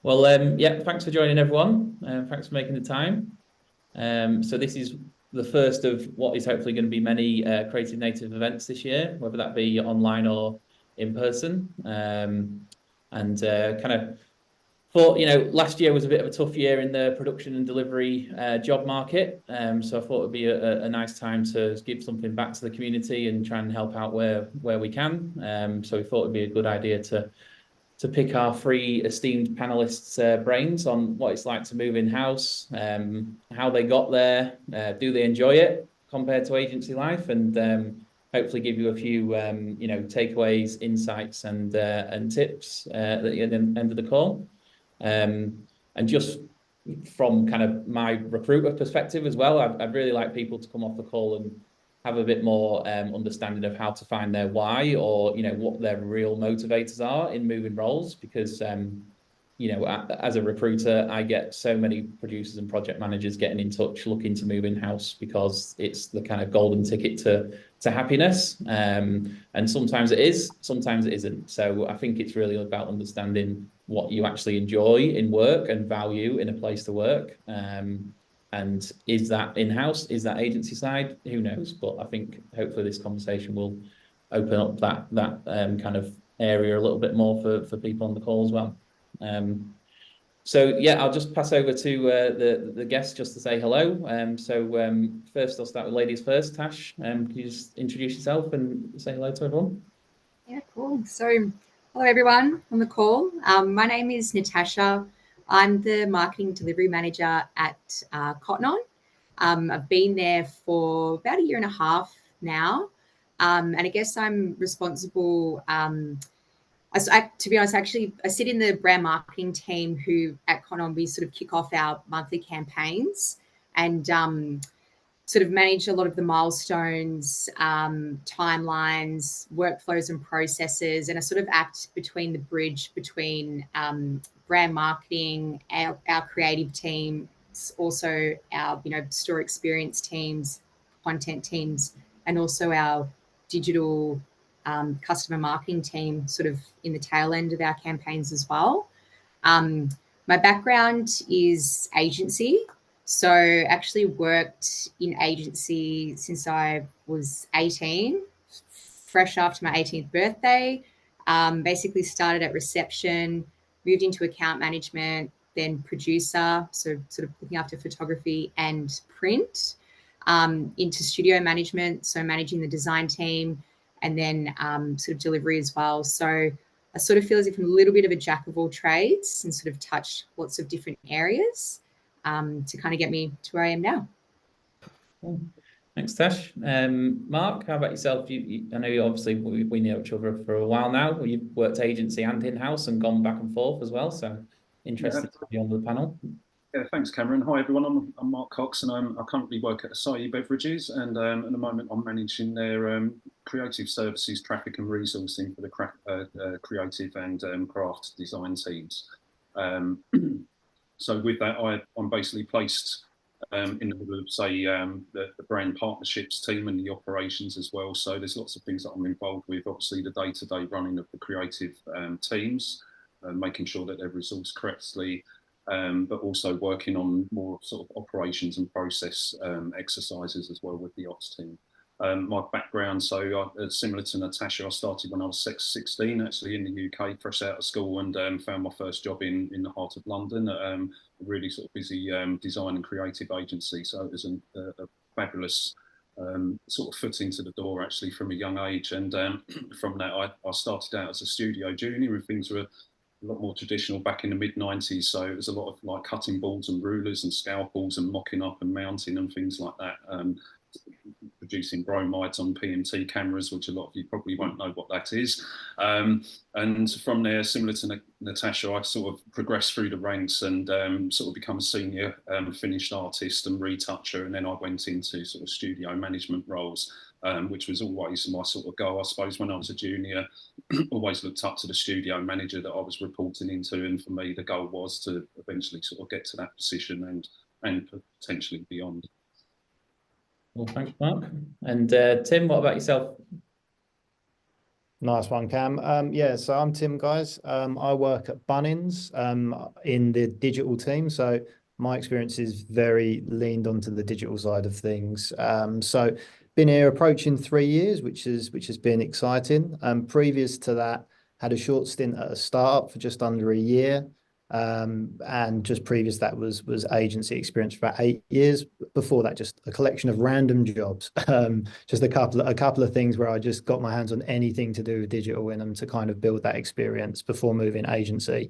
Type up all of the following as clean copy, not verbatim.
Well, yeah, thanks for joining everyone. Thanks for making the time. So this is the first of what is hopefully going to be many Creative Native events this year, whether that be online or in person. And kind of thought, last year was a bit of a tough year in the production and delivery job market. So I thought it'd be a nice time to give something back to the community and try and help out where we can. So we thought it'd be a good idea to pick our three esteemed panelists' brains on what it's like to move in-house, how they got there, do they enjoy it compared to agency life, and hopefully give you a few, takeaways, insights, and tips at the end of the call. And just from kind of my recruiter perspective as well, I'd really like people to come off the call and have a bit more understanding of how to find their why, or what their real motivators are in moving roles, because as a recruiter, I get so many producers and project managers getting in touch looking to move in-house because it's the kind of golden ticket to happiness, and sometimes it is, sometimes it isn't. So I think it's really about understanding what you actually enjoy in work and value in a place to work. And is that in-house? Is that agency side? Who knows? But I think hopefully this conversation will open up that kind of area a little bit more for people on the call as well. So yeah, I'll just pass over to the guests just to say hello. First I'll start with ladies first. Tash, can you just introduce yourself and say hello to everyone? Yeah, cool. So hello everyone on the call. My name is Natasha. I'm the marketing delivery manager at Cotton On. I've been there for about a year and a half now. And I guess I'm responsible. To be honest, actually, I sit in the brand marketing team who at Cotton On, we sort of kick off our monthly campaigns and sort of manage a lot of the milestones, timelines, workflows and processes, and I sort of act between the bridge between brand marketing, our creative team, also our store experience teams, content teams, and also our digital customer marketing team, sort of in the tail end of our campaigns as well. My background is agency. So actually worked in agency since I was 18, fresh after my 18th birthday. Basically started at reception, moved into account management, then producer, so sort of looking after photography and print, into studio management, so managing the design team, and then sort of delivery as well. So I sort of feel as if I'm a little bit of a jack of all trades and sort of touch lots of different areas to kind of get me to where I am now. Cool. Thanks, Tash. Mark, how about yourself? I know you obviously we know each other for a while now. You've worked agency and in-house and gone back and forth as well. So interested to be on the panel. Yeah, thanks, Cameron. Hi, everyone. I'm Mark Cox, and I currently work at Asahi Beverages, and at the moment I'm managing their creative services, traffic and resourcing for the creative and craft design teams. So with that, I'm basically placed in the middle of, say, the brand partnerships team and the operations as well. So there's lots of things that I'm involved with. Obviously, the day-to-day running of the creative teams, making sure that they're resourced correctly, but also working on more sort of operations and process exercises as well with the ops team. My background, so similar to Natasha, I started when I was 16, actually in the UK, fresh out of school, and found my first job in the heart of London at a really sort of busy design and creative agency. So it was a fabulous sort of foot into the door actually from a young age. And from that, I started out as a studio junior, and things were a lot more traditional back in the mid-90s. So it was a lot of like cutting boards and rulers and scalpels and mocking up and mounting and things like that. Producing bromides on PMT cameras, which a lot of you probably won't know what that is. And from there, similar to Natasha, I sort of progressed through the ranks and sort of become a senior finished artist and retoucher. And then I went into sort of studio management roles, which was always my sort of goal, I suppose. When I was a junior, always looked up to the studio manager that I was reporting into. And for me, the goal was to eventually sort of get to that position and potentially beyond. Well, thanks, Mark. And Tim, what about yourself? Nice one, Cam. Yeah, so I'm Tim, guys. I work at Bunnings in the digital team. So my experience is very leaned onto the digital side of things. So been here approaching 3 years, which has been exciting. Previous to that, had a short stint at a startup for just under a year. And just previous to that was agency experience for about 8 years. Before that, just a collection of random jobs. Just a couple of things where I just got my hands on anything to do with digital in them to kind of build that experience before moving agency.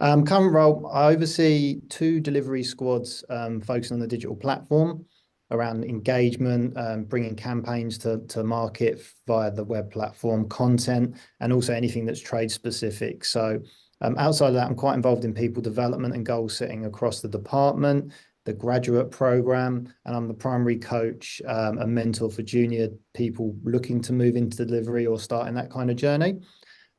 Current role, I oversee 2 delivery squads focusing on the digital platform around engagement, bringing campaigns to market via the web platform, content, and also anything that's trade specific. So outside of that, I'm quite involved in people development and goal setting across the department, the graduate program, and I'm the primary coach and mentor for junior people looking to move into delivery or starting that kind of journey.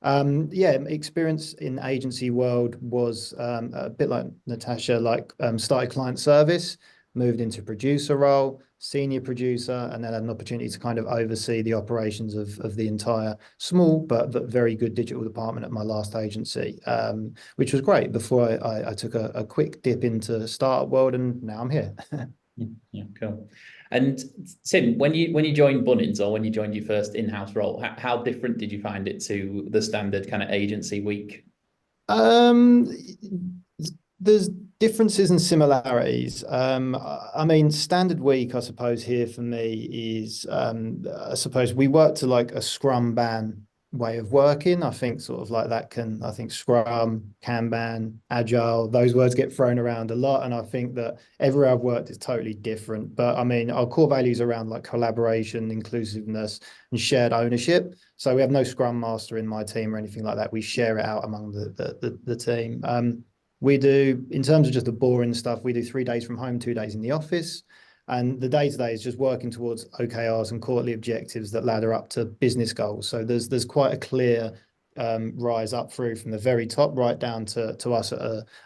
Yeah, experience in agency world was a bit like Natasha, started client service, moved into producer role, senior producer, and then had an opportunity to kind of oversee the operations of the entire small but very good digital department at my last agency, which was great before I took a quick dip into startup world, and now I'm here. Yeah, cool. And Tim, when you joined Bunnings, or when you joined your first in-house role, how different did you find it to the standard kind of agency week? There's differences and similarities. I mean, standard week, I suppose, here for me is, I suppose we work to like a Scrum Ban way of working. I think sort of like that I think Scrum, Kanban, Agile, those words get thrown around a lot. And I think that everywhere I've worked is totally different. But I mean, our core values around like collaboration, inclusiveness, and shared ownership. So we have no Scrum Master in my team or anything like that. We share it out among the team. We do, in terms of just the boring stuff, we do 3 days from home, 2 days in the office. And the day-to-day is just working towards OKRs and quarterly objectives that ladder up to business goals. So there's quite a clear rise up through from the very top right down to us at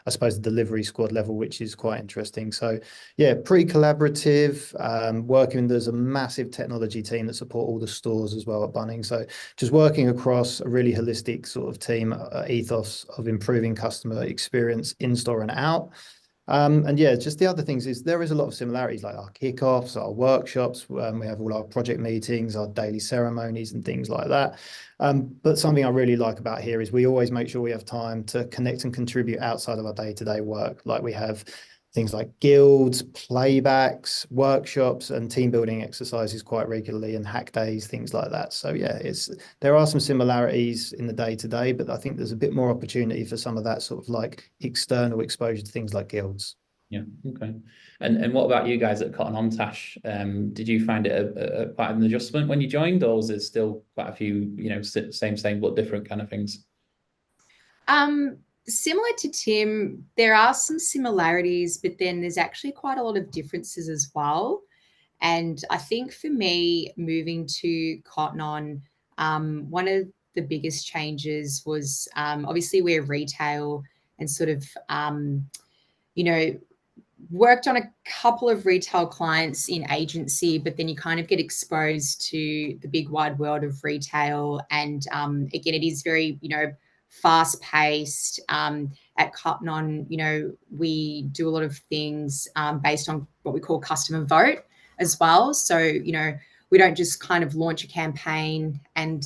I suppose the delivery squad level, which is quite interesting. So yeah, pretty collaborative, working. There's a massive technology team that support all the stores as well at Bunnings. So just working across a really holistic sort of team ethos of improving customer experience in store and out. And yeah, just the other things is there is a lot of similarities, like our kickoffs, our workshops. We have all our project meetings, our daily ceremonies and things like that. But something I really like about here is we always make sure we have time to connect and contribute outside of our day-to-day work. Like we have things like guilds, playbacks, workshops, and team building exercises quite regularly, and hack days, things like that. So yeah, there are some similarities in the day-to-day, but I think there's a bit more opportunity for some of that sort of like external exposure to things like guilds. Yeah, okay. And what about you guys at Cotton On, Tash? Did you find it quite an adjustment when you joined, or was there still quite a few, same but different kind of things? Similar to Tim, there are some similarities, but then there's actually quite a lot of differences as well. And I think for me, moving to Cotton On, one of the biggest changes was obviously we're retail and sort of, worked on a couple of retail clients in agency, but then you kind of get exposed to the big wide world of retail. And again, it is very, fast paced. At Cotton On, we do a lot of things based on what we call customer vote as well. So, we don't just kind of launch a campaign and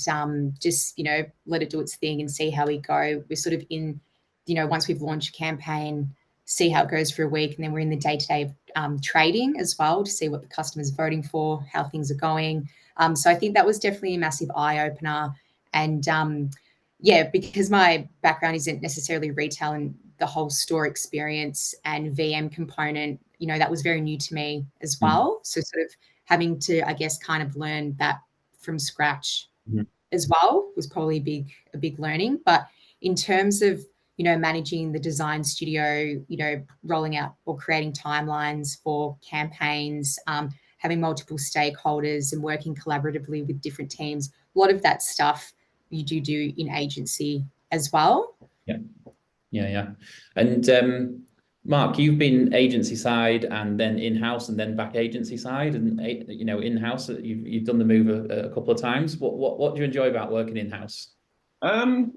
just, let it do its thing and see how we go. We're sort of in, once we've launched a campaign, see how it goes for a week. And then we're in the day-to-day trading as well to see what the customer's voting for, how things are going. So I think that was definitely a massive eye-opener. And yeah, because my background isn't necessarily retail and the whole store experience and VM component, that was very new to me as well. So sort of having to, I guess, kind of learn that from scratch as well was probably a big learning. But in terms of, managing the design studio, rolling out or creating timelines for campaigns, having multiple stakeholders and working collaboratively with different teams, a lot of that stuff you do in agency as well. Yeah. And Mark, you've been agency side and then in-house and then back agency side, and in-house. You've done the move a couple of times. What do you enjoy about working in-house? Um,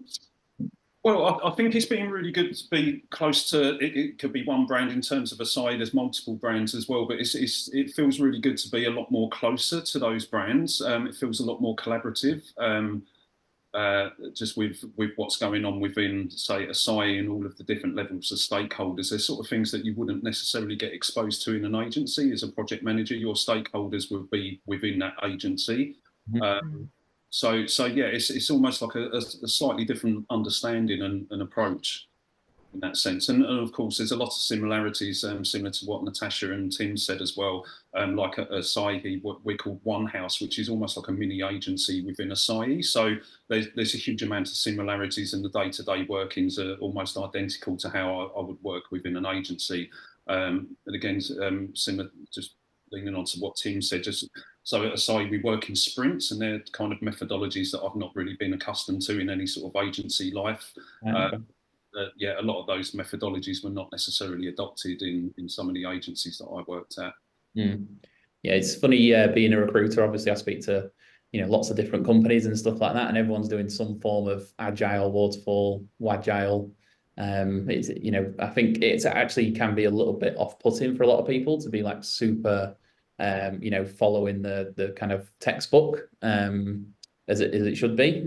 well, I think it's been really good to be close to it. It could be one brand in terms of Asahi. There's multiple brands as well, but it feels really good to be a lot more closer to those brands. It feels a lot more collaborative. Just with what's going on within, say, Asahi and all of the different levels of stakeholders. There's sort of things that you wouldn't necessarily get exposed to in an agency. As a project manager, your stakeholders will be within that agency. So yeah, it's almost like a slightly different understanding and approach in that sense. And of course, there's a lot of similarities, similar to what Natasha and Tim said as well. Like at Asahi, what we call House, which is almost like a mini agency within Asahi. So there's a huge amount of similarities, and the day-to-day workings are almost identical to how I would work within an agency. And again, similar, just leaning on to what Tim said, just so at Asahi, we work in sprints, and they're kind of methodologies that I've not really been accustomed to in any sort of agency life. Yeah, a lot of those methodologies were not necessarily adopted in some of the agencies that I worked at. Yeah, it's funny being a recruiter. Obviously, I speak to lots of different companies and stuff like that, and everyone's doing some form of agile, waterfall, wagile. It's I think it's actually can be a little bit off-putting for a lot of people to be like super, following the kind of textbook as it should be.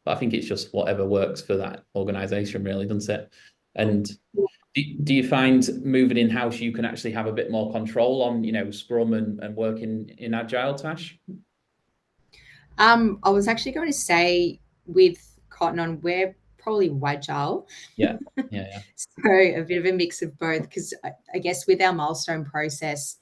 But I think it's just whatever works for that organization, really, doesn't it? And do you find moving in-house you can actually have a bit more control on, Scrum and working in Agile, Tash? I was actually going to say with Cotton On, we're probably Wagile. Yeah. So a bit of a mix of both, because I guess with our milestone process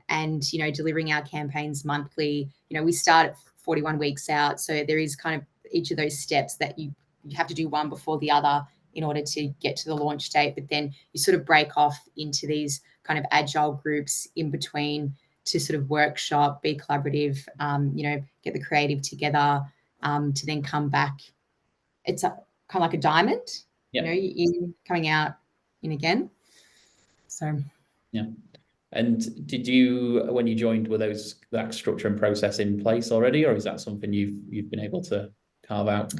and, delivering our campaigns monthly, we start at 41 weeks out. So there is kind of each of those steps that you have to do one before the other in order to get to the launch date. But then you sort of break off into these kind of agile groups in between to sort of workshop, be collaborative, get the creative together, to then come back. It's kind of like a diamond, in coming out in again. So yeah. And did you, when you joined, were that structure and process in place already, or is that something you've been able to carve out?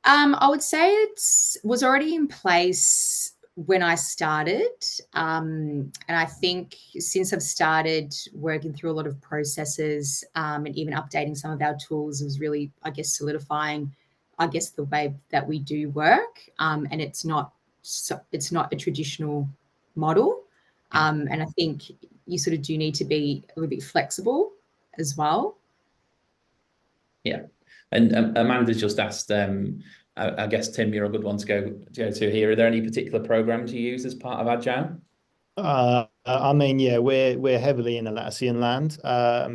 I would say it was already in place when I started. And I think since I've started working through a lot of processes, and even updating some of our tools, was really, I guess, solidifying, the way that we do work. And it's not a traditional model. And I think you sort of do need to be a little bit flexible as well. Yeah. And Amanda's just asked, I guess, Tim, you're a good one to go to here. Are there any particular programs you use as part of Agile? I mean, yeah, we're heavily in Atlassian land. I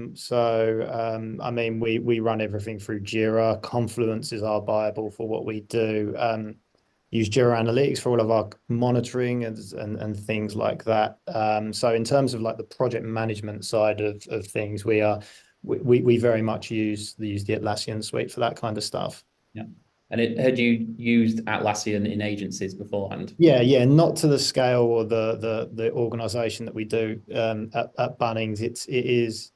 mean, we run everything through Jira. Confluence is our Bible for what we do. Use Jira Analytics for all of our monitoring and things like that. So in terms of like the project management side of things, we very much use the Atlassian suite for that kind of stuff. Yeah. And had you used Atlassian in agencies beforehand? Yeah, not to the scale or the organization that we do at Bunnings. It is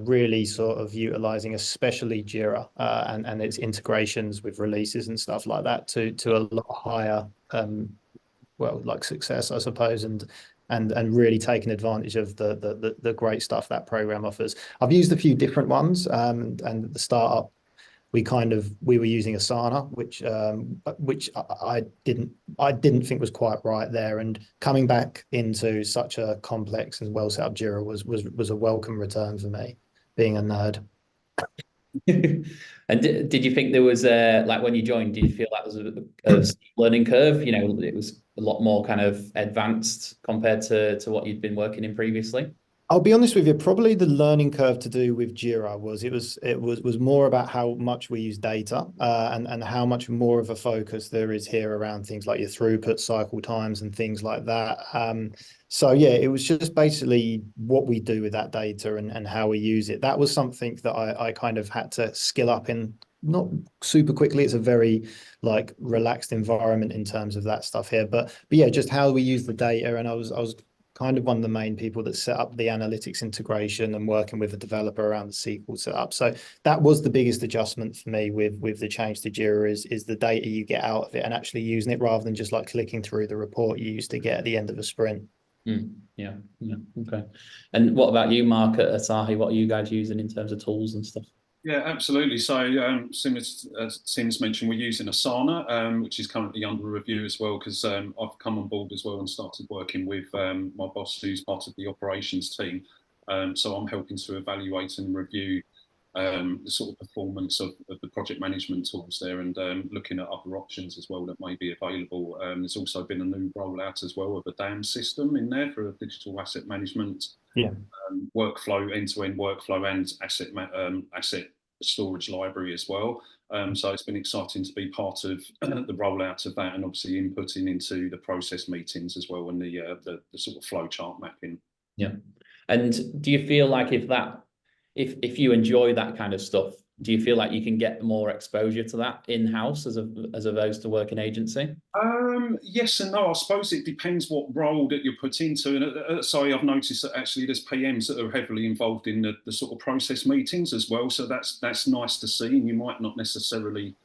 really sort of utilizing especially Jira and its integrations with releases and stuff like that to a lot higher success, I suppose, and really taking advantage of the great stuff that program offers. I've used a few different ones, and at the startup we were using Asana, which I didn't think was quite right there, and coming back into such a complex and well set up Jira was a welcome return for me, being a nerd. And did you think there was like when you joined, did you feel that was a learning curve? It was a lot more kind of advanced compared to what you'd been working in previously? I'll be honest with you, probably the learning curve to do with Jira was more about how much we use data and how much more of a focus there is here around things like your throughput, cycle times and things like that. So yeah, it was just basically what we do with that data and how we use it. That was something that I kind of had to skill up in not super quickly. It's a very like relaxed environment in terms of that stuff here. But yeah, just how we use the data. And I was kind of one of the main people that set up the analytics integration and working with the developer around the SQL setup. So that was the biggest adjustment for me with the change to Jira is the data you get out of it and actually using it rather than just like clicking through the report you used to get at the end of a sprint. Yeah, okay. And what about you, Mark, at Asahi? What are you guys using in terms of tools and stuff? Yeah, absolutely. So, similar as Tim's mentioned, we're using Asana, which is currently under review as well, because I've come on board as well and started working with my boss, who's part of the operations team. So I'm helping to evaluate and review the sort of performance of the project management tools there, and looking at other options as well that may be available. There's also been a new rollout as well of a DAM system in there for a digital asset management. Yeah. Workflow, end-to-end workflow, and asset storage library as well. So it's been exciting to be part of the rollout of that, and obviously inputting into the process meetings as well, and the sort of flow chart mapping. Yeah. And do you feel like if you enjoy that kind of stuff, do you feel like you can get more exposure to that in-house as opposed to work in agency? Yes and no. I suppose it depends what role that you're put into. And sorry, I've noticed that actually there's PMs that are heavily involved in the sort of process meetings as well. So that's nice to see. And you might not necessarily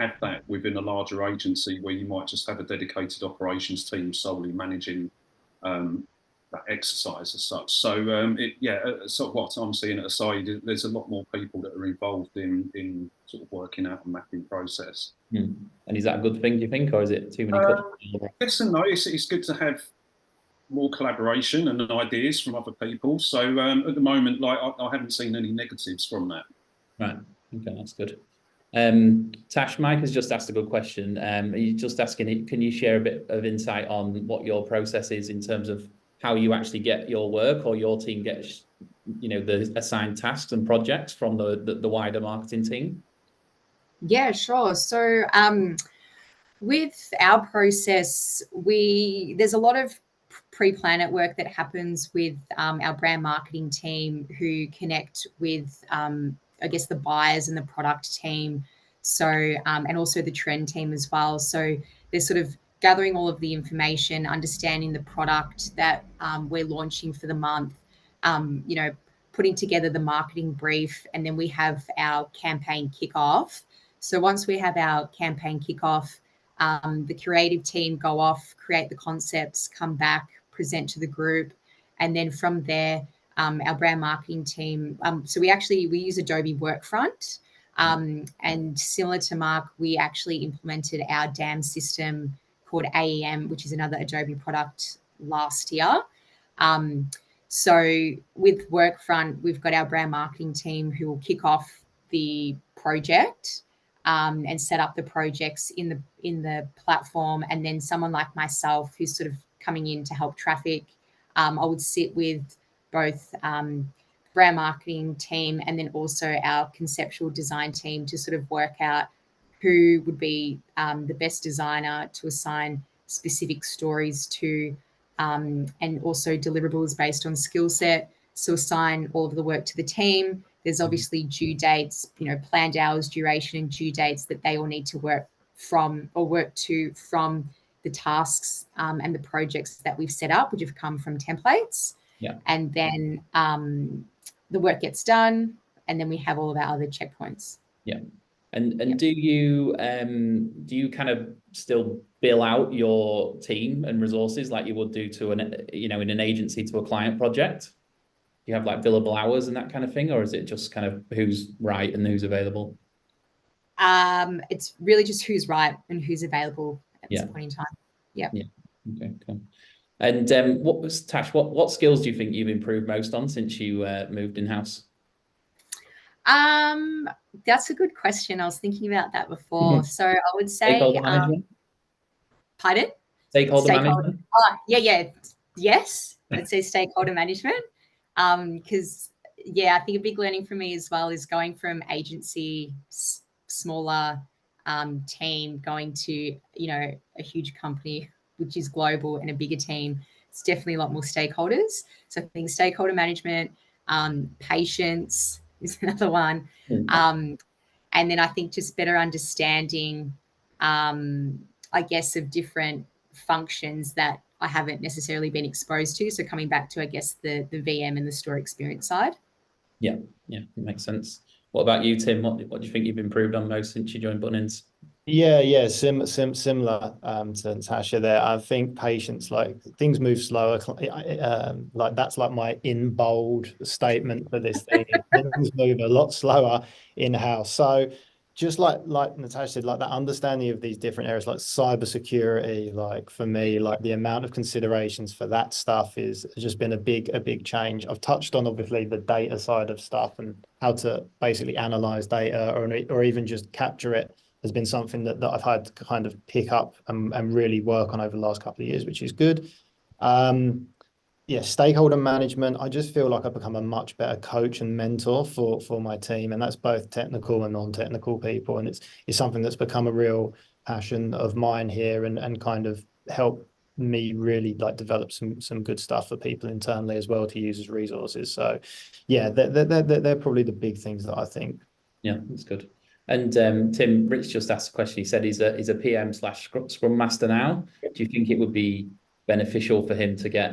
have that within a larger agency where you might just have a dedicated operations team solely managing that exercise as such. So sort of what I'm seeing at Asahi, there's a lot more people that are involved in sort of working out a mapping process. And is that a good thing, do you think, or is it too many Yes and no. It's good to have more collaboration and ideas from other people. So at the moment, like I haven't seen any negatives from that. Right. Okay, that's good. Tash, Mike has just asked a good question. He's just asking, can you share a bit of insight on what your process is in terms of how you actually get your work, or your team gets, the assigned tasks and projects from the wider marketing team? Yeah, sure. So with our process, there's a lot of pre-planet work that happens with our brand marketing team, who connect with, I guess, the buyers and the product team. So, and also the trend team as well. So they're sort of gathering all of the information, understanding the product that we're launching for the month, putting together the marketing brief, and then we have our campaign kickoff. So once we have our campaign kickoff, the creative team go off, create the concepts, come back, present to the group, and then from there, our brand marketing team. So we use Adobe Workfront, and similar to Mark, we actually implemented our DAM system called AEM, which is another Adobe product, last year. So with Workfront, we've got our brand marketing team who will kick off the project and set up the projects in the platform, and then someone like myself who's sort of coming in to help traffic. I would sit with both brand marketing team and then also our conceptual design team to sort of work out who would be the best designer to assign specific stories to, and also deliverables based on skill set. So assign all of the work to the team. There's obviously due dates, planned hours, duration, and due dates that they all need to work from the tasks and the projects that we've set up, which have come from templates. Yeah. And then the work gets done, and then we have all of our other checkpoints. Yeah. And do you kind of still bill out your team and resources like you would do to in an agency to a client project? Do you have like billable hours and that kind of thing, or is it just kind of who's right and who's available? It's really just who's right and who's available at this point in time. Yeah. Okay, cool. And Tash, what skills do you think you've improved most on since you moved in-house? That's a good question. I was thinking about that before. So I would say stakeholder management. Pardon? Stakeholder management. Oh, yeah. Yes, I'd say stakeholder management. Because I think a big learning for me as well is going from agency, smaller team, going to a huge company which is global and a bigger team. It's definitely a lot more stakeholders. So I think stakeholder management, patience is another one. And then I think just better understanding, I guess, of different functions that I haven't necessarily been exposed to. So coming back to, I guess, the VM and the store experience side. Yeah, it makes sense. What about you, Tim? What do you think you've improved on most since you joined Bunnings? Yeah, similar to Natasha there. I think patience, like things move slower. Like that's like my in bold statement for this thing. Things move a lot slower in-house. So just like Natasha said, like that understanding of these different areas, like cybersecurity, like for me, like the amount of considerations for that stuff has just been a big change. I've touched on obviously the data side of stuff and how to basically analyze data or even just capture it has been something that I've had to kind of pick up and really work on over the last couple of years, which is good. Yeah, stakeholder management. I just feel like I've become a much better coach and mentor for my team, and that's both technical and non-technical people. And it's something that's become a real passion of mine here, and kind of help me really like develop some good stuff for people internally as well to use as resources. So, yeah, they're probably the big things that I think. Yeah, that's good. And Tim, Rich just asked a question. He said he's a PM / Scrum Master now. Do you think it would be beneficial for him to get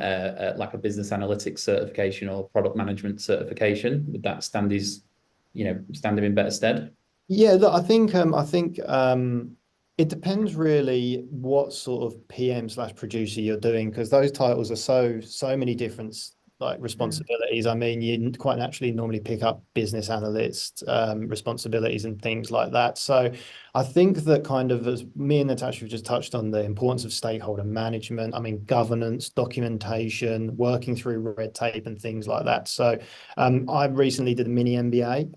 like a business analytics certification or product management certification? Would that stand him in better stead? Yeah, look, I think it depends really what sort of PM / producer you're doing, because those titles are so many different like responsibilities. I mean, you quite naturally normally pick up business analyst responsibilities and things like that. So I think that kind of, as me and Natasha have just touched on, the importance of stakeholder management, I mean, governance, documentation, working through red tape and things like that. So I recently did a mini MBA,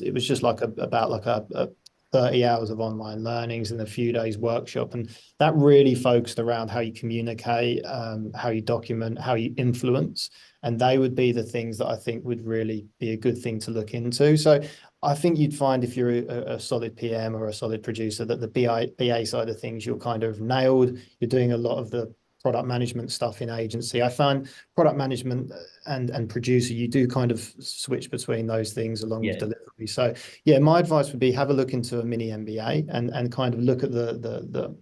it was just like about like a 30 hours of online learnings and a few days workshop. And that really focused around how you communicate, how you document, how you influence. And they would be the things that I think would really be a good thing to look into. So I think you'd find if you're a solid PM or a solid producer that the BA side of things, you're kind of nailed. You're doing a lot of the product management stuff in agency. I find product management and producer, you do kind of switch between those things along with delivery. So yeah, my advice would be have a look into a mini MBA and kind of look at the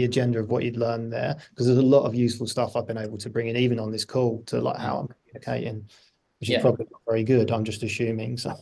agenda of what you'd learn there, because there's a lot of useful stuff I've been able to bring in, even on this call, to like how I'm communicating, which is probably not very good. I'm just assuming. So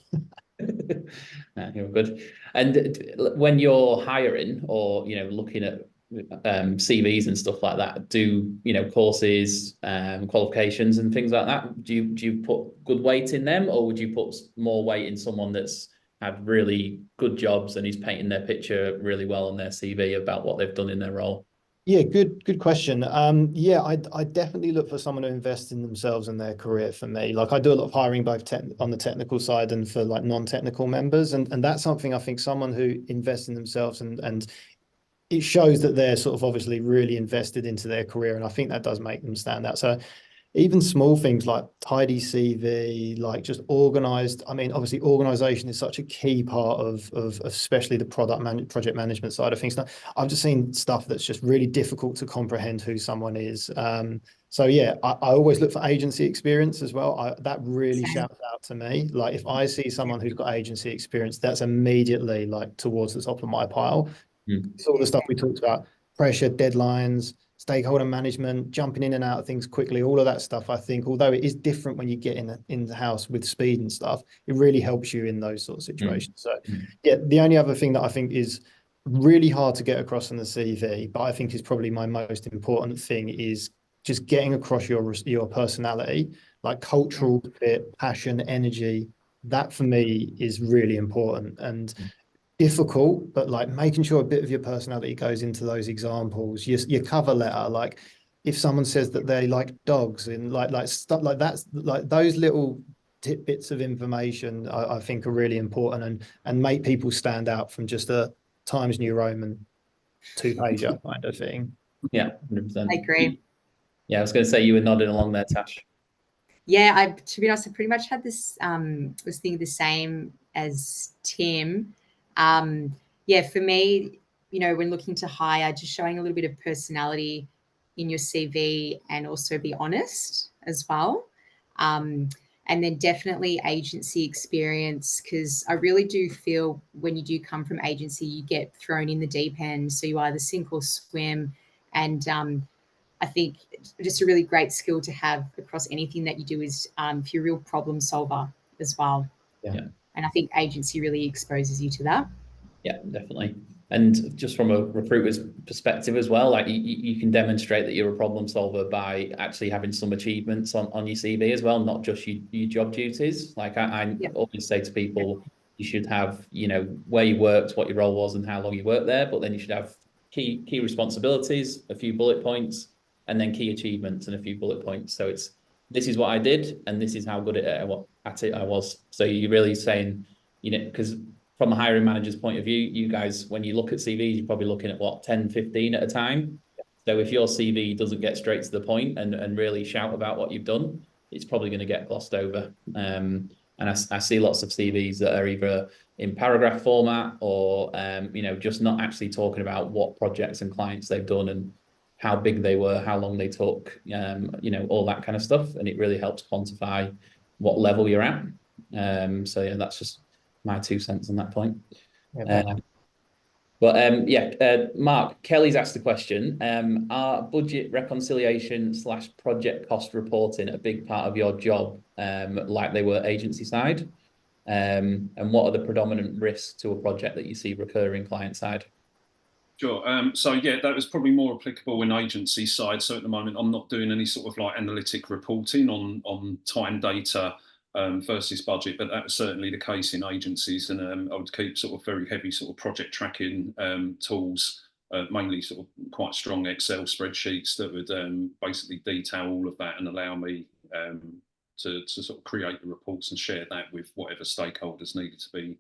no, you're good. And when you're hiring or looking at CVs and stuff like that, do courses, qualifications and things like that, do you put good weight in them, or would you put more weight in someone that's had really good jobs and is painting their picture really well on their CV about what they've done in their role? Yeah, good question. Yeah, I definitely look for someone who invests in themselves and their career. For me, like I do a lot of hiring both on the technical side and for like non-technical members, and that's something I think someone who invests in themselves and it shows that they're sort of obviously really invested into their career, and I think that does make them stand out. So even small things like tidy CV, like just organized. I mean, obviously organization is such a key part of especially the project management side of things. Now, I've just seen stuff that's just really difficult to comprehend who someone is. So yeah, I always look for agency experience as well. That really shouts out to me. Like if I see someone who's got agency experience, that's immediately like towards the top of my pile. It's all the stuff we talked about: pressure, deadlines, stakeholder management, jumping in and out of things quickly, all of that stuff. I think, although it is different when you get in the house with speed and stuff, it really helps you in those sort of situations. So yeah, the only other thing that I think is really hard to get across in the CV, but I think is probably my most important thing, is just getting across your personality, like cultural fit, passion, energy. That for me is really important and difficult, but like making sure a bit of your personality goes into those examples. Your cover letter, like if someone says that they like dogs and like stuff like that's like those little tidbits of information I think are really important and make people stand out from just a Times New Roman 2-pager kind of thing. Yeah, 100%. I agree. Yeah, I was going to say you were nodding along there, Tash. Yeah, to be honest, I pretty much had this, was thinking the same as Tim. Yeah, for me, when looking to hire, just showing a little bit of personality in your CV and also be honest as well. And then definitely agency experience, because I really do feel when you do come from agency, you get thrown in the deep end. So you either sink or swim. And I think just a really great skill to have across anything that you do is if you're a real problem solver as well. Yeah. And I think agency really exposes you to that. Yeah, definitely. And just from a recruiter's perspective as well, like you can demonstrate that you're a problem solver by actually having some achievements on your CV as well, not just your job duties. Like I always say to people, you should have, you know, where you worked, what your role was and how long you worked there, but then you should have key responsibilities, a few bullet points, and then key achievements and a few bullet points. So it's, this is what I did and this is how good at it I was. So you're really saying, you know, because from a hiring manager's point of view, you guys, when you look at CVs, you're probably looking at what, 10, 15 at a time. So if your CV doesn't get straight to the point and really shout about what you've done, it's probably going to get glossed over. And I see lots of CVs that are either in paragraph format or, you know, just not actually talking about what projects and clients they've done and how big they were, how long they took, you know, all that kind of stuff. And it really helps quantify what level you're at. So yeah, that's just my 2 cents on that point. Mark, Kelly's asked the question, are budget reconciliation / project cost reporting a big part of your job, like they were agency side? And what are the predominant risks to a project that you see recurring client side? Sure. So yeah, that was probably more applicable in agency side. So at the moment, I'm not doing any sort of like analytic reporting on time data versus budget, but that was certainly the case in agencies. And I would keep sort of very heavy sort of project tracking tools, mainly sort of quite strong Excel spreadsheets that would basically detail all of that and allow me to sort of create the reports and share that with whatever stakeholders needed to be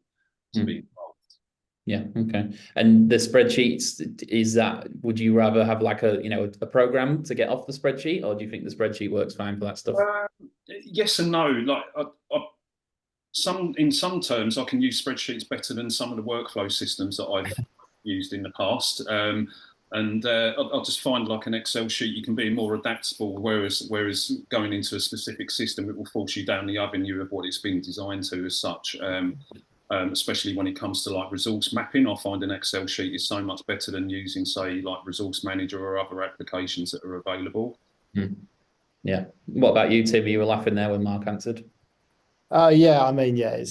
involved. Yeah. Okay. And the spreadsheets, is that, would you rather have like a, you know, a program to get off the spreadsheet, or do you think the spreadsheet works fine for that stuff? Yes and no. Like in some terms, I can use spreadsheets better than some of the workflow systems that I've used in the past. I'll just find like an Excel sheet, you can be more adaptable, whereas going into a specific system, it will force you down the avenue of what it's been designed to as such. Especially when it comes to like resource mapping, I find an Excel sheet is so much better than using, say, like Resource Manager or other applications that are available. Yeah. What about you, Tim? You were laughing there when Mark answered. Yeah, I mean, yeah,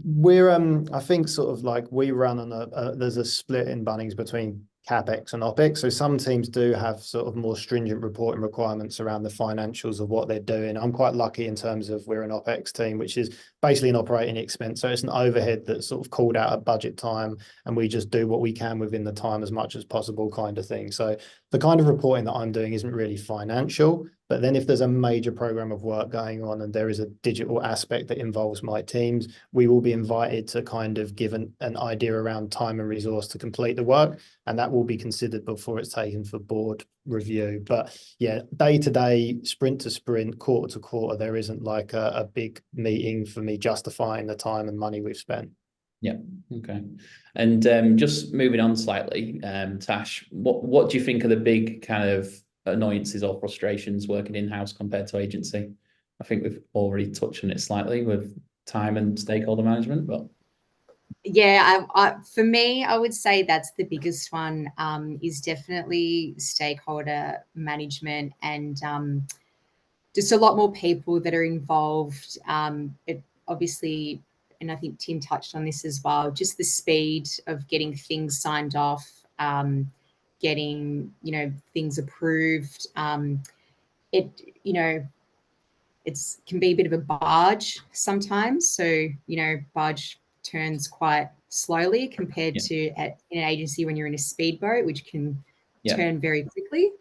we're I think sort of like we run on there's a split in Bunnings between CapEx and OpEx. So some teams do have sort of more stringent reporting requirements around the financials of what they're doing. I'm quite lucky in terms of we're an OpEx team, which is basically an operating expense. So it's an overhead that's sort of called out at budget time, and we just do what we can within the time as much as possible kind of thing. So the kind of reporting that I'm doing isn't really financial. But then if there's a major program of work going on and there is a digital aspect that involves my teams, we will be invited to kind of give an idea around time and resource to complete the work. And that will be considered before it's taken for board review. But yeah, day to day, sprint to sprint, quarter to quarter, there isn't like a big meeting for me justifying the time and money we've spent. Yeah. Okay. And just moving on slightly, Tash, what do you think are the big kind of annoyances or frustrations working in-house compared to agency? I think we've already touched on it slightly with time and stakeholder management, but yeah, for me, I would say that's the biggest one, is definitely stakeholder management, and just a lot more people that are involved. It obviously, and I think Tim touched on this as well, just the speed of getting things signed off, getting, you know, things approved. It, you know, it's can be a bit of a barge sometimes. So, you know, barge turns quite slowly compared to in an agency when you're in a speedboat, which can turn very quickly.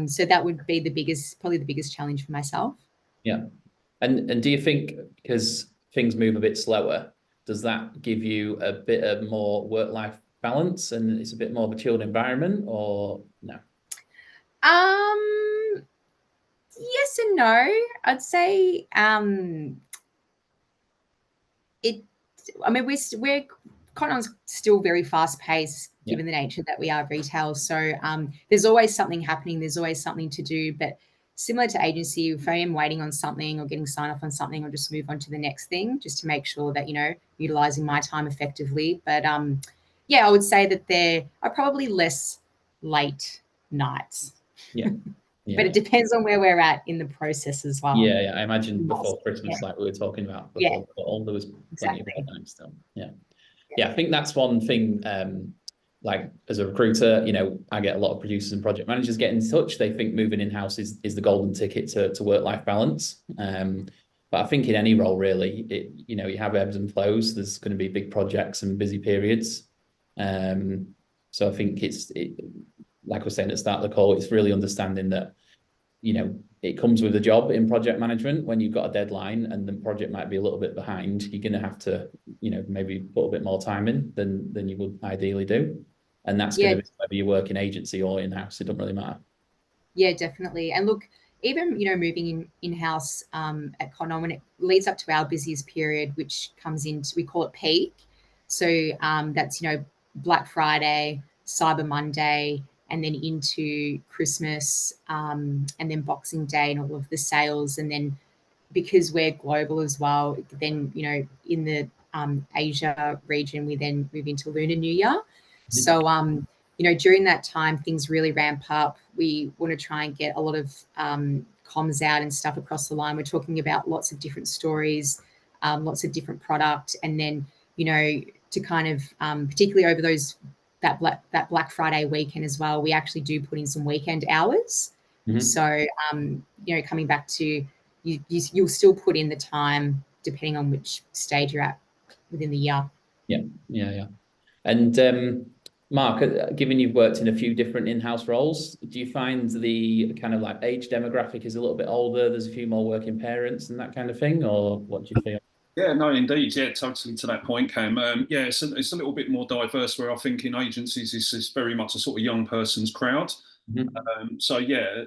So that would be probably the biggest challenge for myself. Yeah. And do you think, because things move a bit slower, does that give you a bit of more work-life balance and it's a bit more of a chilled environment, or no? Yes and no. I'd say we're Cotton's still very fast paced given the nature that we are retail. So there's always something happening. There's always something to do. But similar to agency, if I am waiting on something or getting sign off on something, I'll just move on to the next thing just to make sure that, you know, utilizing my time effectively. But yeah, I would say that there are probably less late nights. Yeah. But it depends on where we're at in the process as well. Yeah, I imagine before Christmas, like we were talking about before, there was plenty of time still. Yeah, I think that's one thing. Like as a recruiter, you know, I get a lot of producers and project managers get in touch. They think moving in-house is the golden ticket to work-life balance. But I think in any role, really, you know, you have ebbs and flows. There's going to be big projects and busy periods. So I think like I was saying at the start of the call, it's really understanding that, you know, it comes with a job in project management. When you've got a deadline and the project might be a little bit behind, you're going to have to, you know, maybe put a bit more time in than you would ideally do. And that's going to be whether you work in agency or in-house. It doesn't really matter. Yeah, definitely. And look, even, you know, moving in-house at Cotton On, when it leads up to our busiest period, which comes into, we call it peak. So that's, you know, Black Friday, Cyber Monday, and then into Christmas, and then Boxing Day and all of the sales. And then because we're global as well, then, you know, in the Asia region, we then move into Lunar New Year. So, you know, during that time, things really ramp up. We want to try and get a lot of comms out and stuff across the line. We're talking about lots of different stories, lots of different product. And then, you know, to kind of, particularly over that Black Friday weekend as well, we actually do put in some weekend hours. So, you know, coming back to you'll still put in the time depending on which stage you're at within the year. Yeah. And Mark, given you've worked in a few different in-house roles, do you find the kind of like age demographic is a little bit older? There's a few more working parents and that kind of thing, or what do you feel? Yeah, no, indeed. Yeah, totally to that point, Cam. Yeah, it's a little bit more diverse, where I think in agencies it's very much a sort of young person's crowd. So yeah,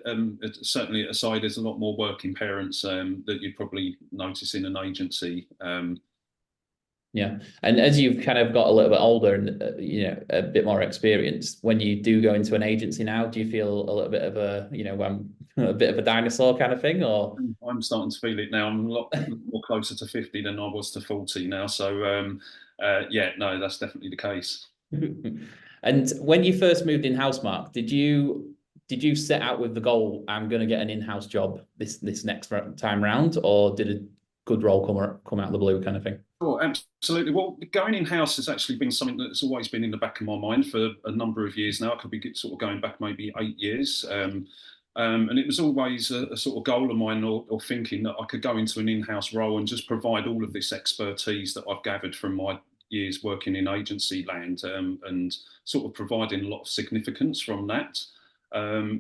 certainly at Asahi there's a lot more working parents that you'd probably notice in an agency. Yeah, and as you've kind of got a little bit older and you know, a bit more experienced, when you do go into an agency now, do you feel a little bit of a, you know, a bit of a dinosaur kind of thing, or? I'm starting to feel it now. I'm a lot more closer to 50 than I was to 40 now. So yeah, no, that's definitely the case. And when you first moved in-house, Mark, did you set out with the goal, I'm going to get an in-house job this next time round, or did a good role come out of the blue kind of thing? Oh, absolutely. Well, going in-house has actually been something that's always been in the back of my mind for a number of years now. I could be sort of going back maybe 8 years. And it was always a sort of goal of mine or thinking that I could go into an in-house role and just provide all of this expertise that I've gathered from my years working in agency land, and sort of providing a lot of significance from that.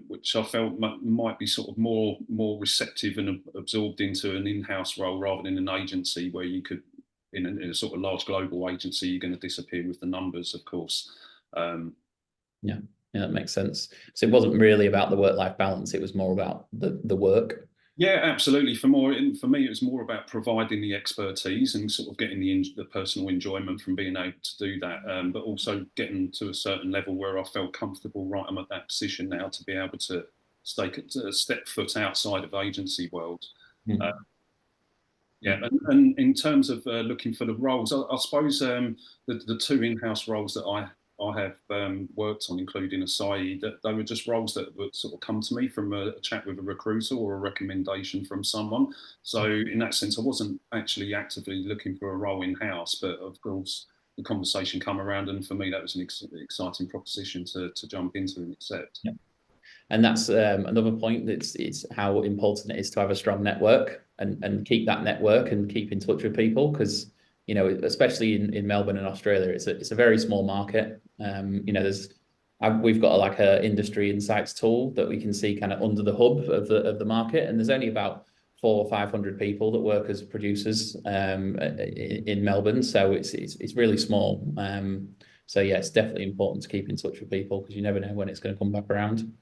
Which I felt might be sort of more receptive and absorbed into an in-house role rather than an agency where you could, in a sort of large global agency, you're going to disappear with the numbers, of course. Yeah, that makes sense. So it wasn't really about the work-life balance; it was more about the work. Yeah, absolutely. For me, it was more about providing the expertise and sort of getting the personal enjoyment from being able to do that, but also getting to a certain level where I felt comfortable. Right, I'm at that position now to be able to step foot outside of agency world. Yeah, and in terms of looking for the roles, I suppose the two in-house roles that I have worked on, including Asahi, that they were just roles that would sort of come to me from a chat with a recruiter or a recommendation from someone. So in that sense, I wasn't actually actively looking for a role in-house, but of course the conversation come around, and for me that was an exciting proposition to jump into and accept. Yeah. And that's another point. It's how important it is to have a strong network and keep that network and keep in touch with people, because you know, especially in Melbourne and Australia, it's a very small market. You know, we've got like a industry insights tool that we can see kind of under the hub of the market, and there's only about 400 or 500 people that work as producers in Melbourne, so it's really small. So yeah, it's definitely important to keep in touch with people, because you never know when it's going to come back around.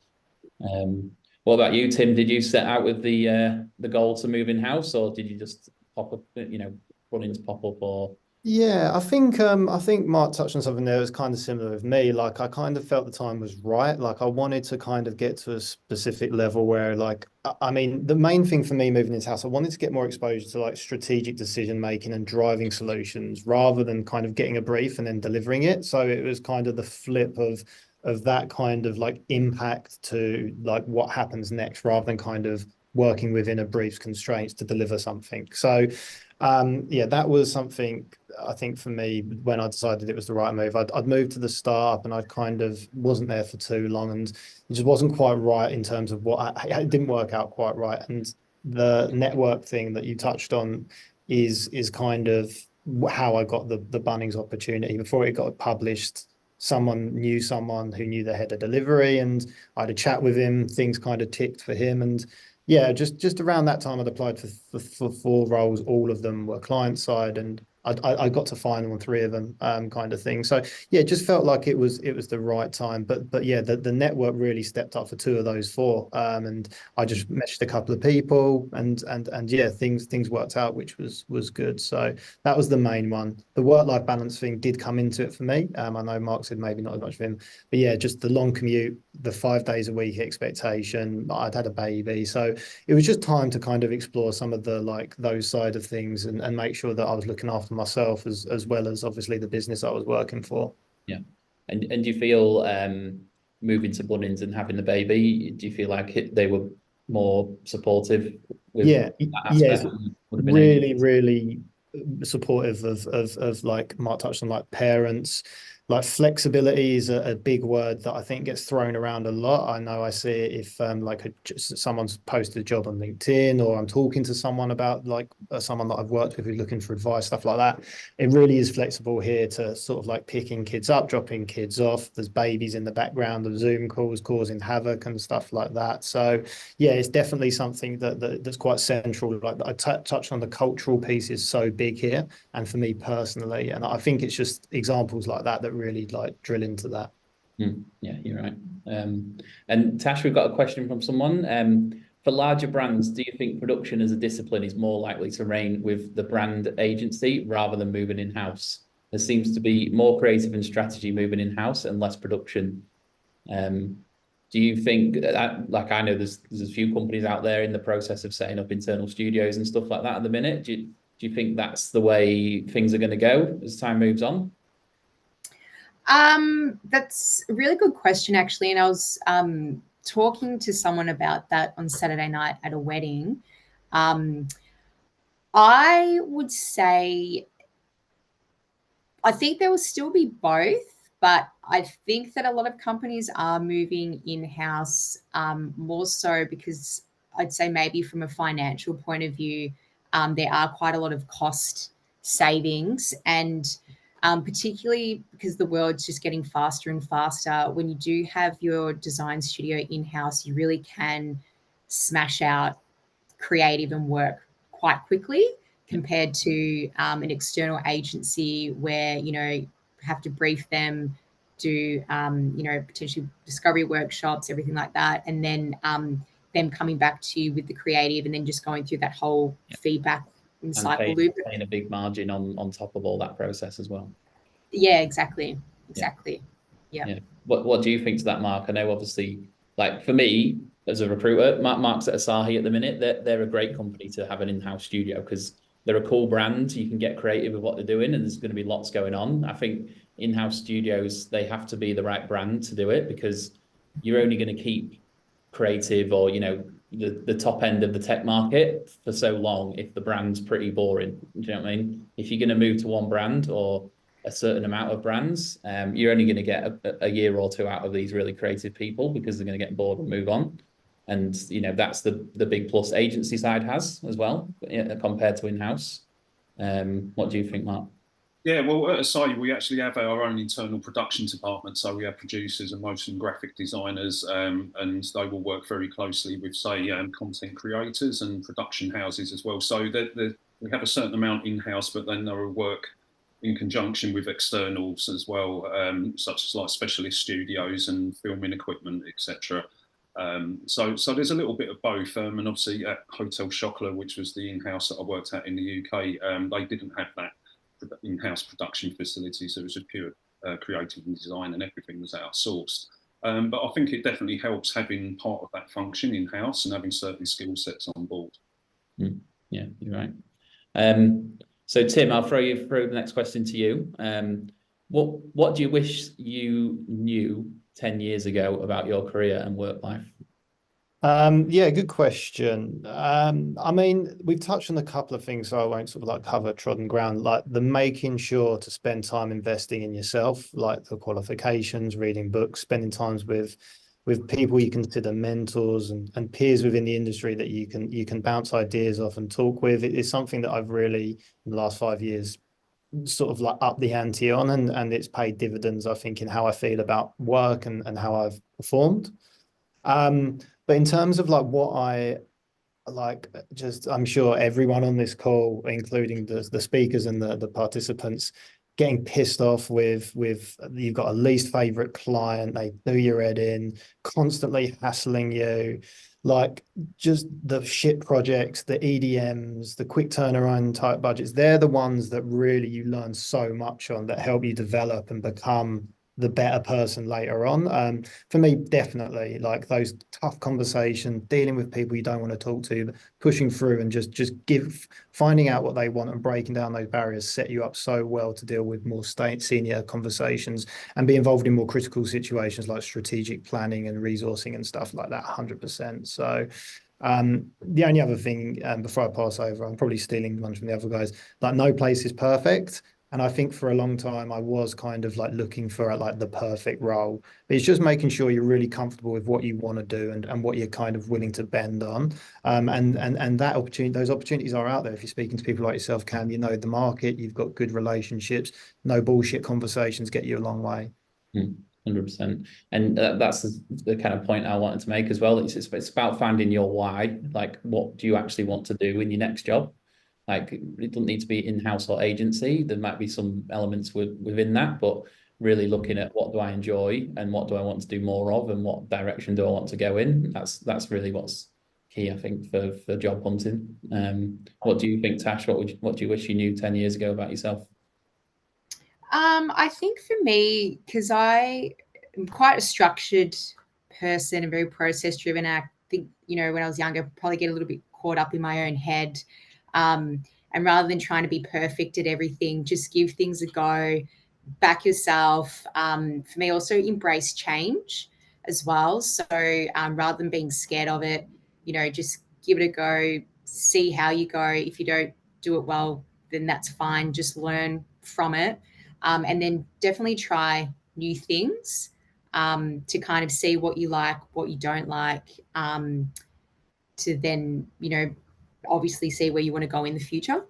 What about you, Tim? Did you set out with the goal to move in-house, or did you just pop up, you know, run into pop up, or? Yeah, I think Mark touched on something there that was kind of similar with me. Like I kind of felt the time was right. Like I wanted to kind of get to a specific level where like I mean the main thing for me moving into house, I wanted to get more exposure to like strategic decision making and driving solutions rather than kind of getting a brief and then delivering it. So it was kind of the flip of that kind of like impact to like what happens next rather than kind of working within a brief's constraints to deliver something. So yeah, that was something I think for me when I decided it was the right move. I'd moved to the startup and I kind of wasn't there for too long and it just wasn't quite right in terms of it didn't work out quite right. And the network thing that you touched on is kind of how I got the Bunnings opportunity. Before it got published, someone knew someone who knew the head of delivery and I had a chat with him. Things kind of ticked for him and yeah, just around that time, I'd applied for 4 roles. All of them were client side, and I got to final on 3 of them, kind of thing. So yeah, it just felt like it was the right time. But yeah, the network really stepped up for 2 of those 4, and I just messaged a couple of people, and yeah, things worked out, which was good. So that was the main one. The work-life balance thing did come into it for me. I know Mark said maybe not as much for him, but yeah, just the long commute, the 5 days a week expectation. I'd had a baby, so it was just time to kind of explore some of the like those side of things and make sure that I was looking after myself as well as obviously the business I was working for. Yeah. And do you feel moving to Bunnings and having the baby, do you feel like they were more supportive with Yeah, that yeah, aspect? Would have been really supportive of like Mark touched on like parents. Like flexibility is a big word that I think gets thrown around a lot. I know I see it if like someone's posted a job on LinkedIn or I'm talking to someone about like someone that I've worked with who's looking for advice, stuff like that. It really is flexible here to sort of like picking kids up, dropping kids off. There's babies in the background of Zoom calls causing havoc and stuff like that. So yeah, it's definitely something that's quite central. Like I touched on the cultural piece is so big here, and for me personally, and I think it's just examples like that that really like drill into that. Yeah, you're right. And Tash, we've got a question from someone. For larger brands, do you think production as a discipline is more likely to reign with the brand agency rather than moving in-house? There seems to be more creative and strategy moving in-house and less production. Do you think that, like I know there's a few companies out there in the process of setting up internal studios and stuff like that at the minute. Do you think that's the way things are going to go as time moves on? That's a really good question, actually. And I was talking to someone about that on Saturday night at a wedding. I would say I think there will still be both, but I think that a lot of companies are moving in-house more so because I'd say maybe from a financial point of view, there are quite a lot of cost savings and particularly because the world's just getting faster and faster. When you do have your design studio in-house, you really can smash out creative and work quite quickly compared to an external agency where, you know, have to brief them, do, you know, potentially discovery workshops, everything like that. And then them coming back to you with the creative and then just going through that whole feedback and cycle loop. Paying a big margin on top of all that process as well. Yeah, exactly. Yeah. What do you think to that, Mark? I know obviously, like for me as a recruiter, Mark's at Asahi at the minute. They're a great company to have an in-house studio because they're a cool brand. You can get creative with what they're doing, and there's going to be lots going on. I think in-house studios, they have to be the right brand to do it because you're only going to keep creative or, you know, the top end of the tech market for so long if the brand's pretty boring. Do you know what I mean? If you're going to move to one brand or a certain amount of brands, you're only going to get a year or 2 out of these really creative people because they're going to get bored and move on. And, you know, that's the big plus agency side has as well, compared to in-house. What do you think, Mark? Yeah, well, at Asahi, we actually have our own internal production department. So we have producers and motion graphic designers, and they will work very closely with, say, content creators and production houses as well. So we have a certain amount in-house, but then there will work in conjunction with externals as well, such as like specialist studios and filming equipment, etc. So there's a little bit of both. And obviously at Hotel Chocolat, which was the in-house that I worked at in the UK, they didn't have that in-house production facility, so it was a pure creative and design, and everything was outsourced. But I think it definitely helps having part of that function in-house and having certain skill sets on board. Yeah, you're right. So Tim, I'll throw the next question to you. What do you wish you knew 10 years ago about your career and work life? Yeah, good question. I mean, we've touched on a couple of things, so I won't sort of like cover trodden ground, like the making sure to spend time investing in yourself, like the qualifications, reading books, spending times with people you consider mentors and peers within the industry that you can bounce ideas off and talk with. It is something that I've really, in the last 5 years, sort of like up the ante on, and it's paid dividends, I think, in how I feel about work and how I've performed. But in terms of like what I like, just I'm sure everyone on this call, including the speakers and the participants, getting pissed off with you've got a least favorite client, they do your head in, constantly hassling you, like just the shit projects, the EDMs, the quick turnaround type budgets. They're the ones that really you learn so much on, that help you develop and become the better person later on. For me, definitely, like those tough conversations, dealing with people you don't want to talk to, pushing through and just finding out what they want and breaking down those barriers set you up so well to deal with more senior conversations and be involved in more critical situations like strategic planning and resourcing and stuff like that. 100%. So the only other thing, before I pass over, I'm probably stealing one from the other guys, like no place is perfect. And I think for a long time, I was kind of like looking for like the perfect role. But it's just making sure you're really comfortable with what you want to do and what you're kind of willing to bend on. And that opportunity, those opportunities are out there. If you're speaking to people like yourself, Cam, you know the market, you've got good relationships, no bullshit conversations get you a long way. 100%. And that's the kind of point I wanted to make as well. It's about finding your why. Like, what do you actually want to do in your next job? Like, it doesn't need to be in-house or agency. There might be some elements within that, but really looking at what do I enjoy and what do I want to do more of and what direction do I want to go in. That's really what's key, I think, for job hunting. What do you think, Tash? What do you wish you knew 10 years ago about yourself? I think for me, because I am quite a structured person and very process driven, I think, when I was younger, probably get a little bit caught up in my own head. And rather than trying to be perfect at everything, just give things a go, back yourself. For me, also embrace change as well. So rather than being scared of it, just give it a go, see how you go. If you don't do it well, then that's fine. Just learn from it. And then definitely try new things to kind of see what you like, what you don't like, to then, obviously see where you want to go in the future.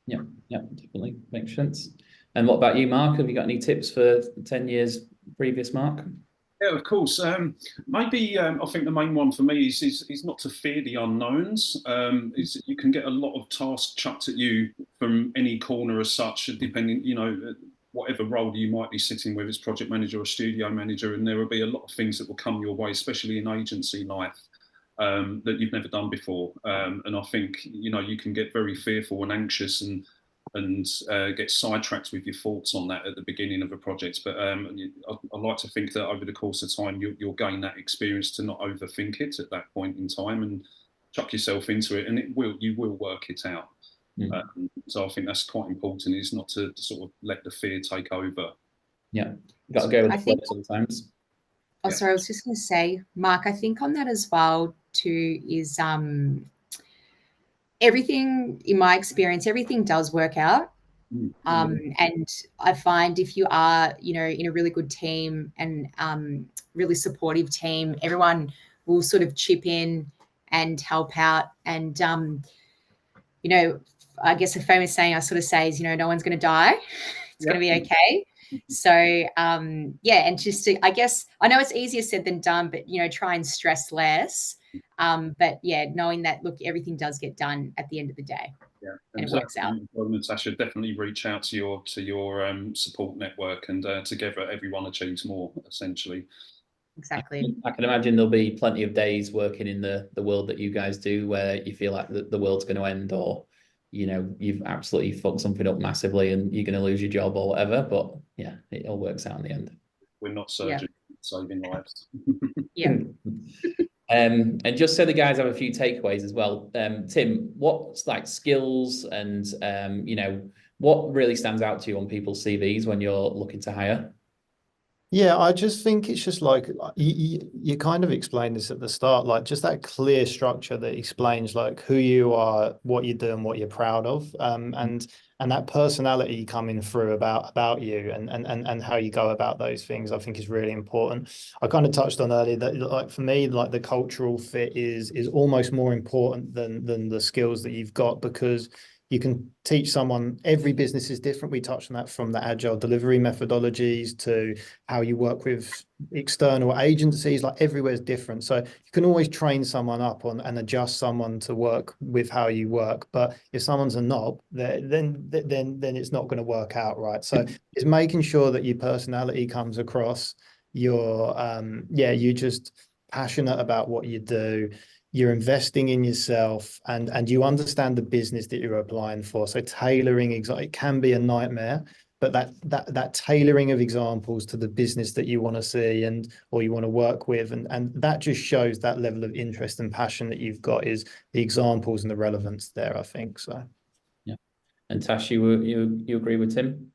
Yeah, definitely makes sense. And what about you, Mark? Have you got any tips for 10 years previous, Mark? Yeah, of course. Maybe I think the main one for me is not to fear the unknowns. You can get a lot of tasks chucked at you from any corner as such, depending, whatever role you might be sitting with as project manager or studio manager, and there will be a lot of things that will come your way, especially in agency life, that you've never done before. And I think, you can get very fearful and anxious and get sidetracked with your thoughts on that at the beginning of a project. But I like to think that over the course of time, you'll gain that experience to not overthink it at that point in time and chuck yourself into it, and you will work it out. So I think that's quite important, is not to sort of let the fear take over. Yeah, you've got to go with the flow sometimes. Oh, sorry, I was just going to say, Mark, I think on that as well too is everything, in my experience, everything does work out. And I find if you are, in a really good team and really supportive team, everyone will sort of chip in and help out. And, I guess a famous saying I sort of say is, no one's going to die. It's going to be okay. So, and just to, I guess, I know it's easier said than done, but, try and stress less. But yeah, knowing that, look, everything does get done at the end of the day. Yeah, and it works out. Natasha, definitely reach out to your support network, and together everyone achieves more, essentially. Exactly. I can imagine there'll be plenty of days working in the world that you guys do where you feel like the world's going to end, or you've absolutely fucked something up massively and you're going to lose your job or whatever. But yeah, it all works out in the end. We're not surgeons, saving lives. Yeah. And just so the guys have a few takeaways as well. Tim, what's like skills and what really stands out to you on people's CVs when you're looking to hire? Yeah, I just think it's just like you kind of explained this at the start, like just that clear structure that explains like who you are, what you do, and what you're proud of, and that personality coming through about you and how you go about those things, I think is really important. I kind of touched on earlier that like for me, like the cultural fit is almost more important than the skills that you've got, because you can teach someone, every business is different. We touched on that, from the agile delivery methodologies to how you work with external agencies, like everywhere is different. So you can always train someone up on and adjust someone to work with how you work. But if someone's a knob, then it's not going to work out, right? So it's making sure that your personality comes across. You're just passionate about what you do. You're investing in yourself, and you understand the business that you're applying for. So tailoring, it can be a nightmare, but that tailoring of examples to the business that you want to see or you want to work with, and that just shows that level of interest and passion that you've got, is the examples and the relevance there, I think. So yeah. And Tash, you agree with Tim?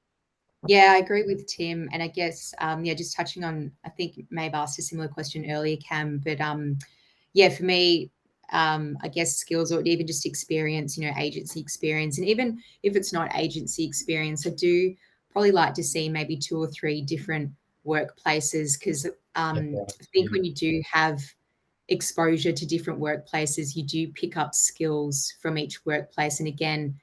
Yeah, I agree with Tim. And I guess, just touching on, I think Maeve asked a similar question earlier, Cam, but for me, I guess skills, or even just experience, agency experience. And even if it's not agency experience, I do probably like to see maybe 2 or 3 different workplaces, because I think when you do have exposure to different workplaces, you do pick up skills from each workplace. And again,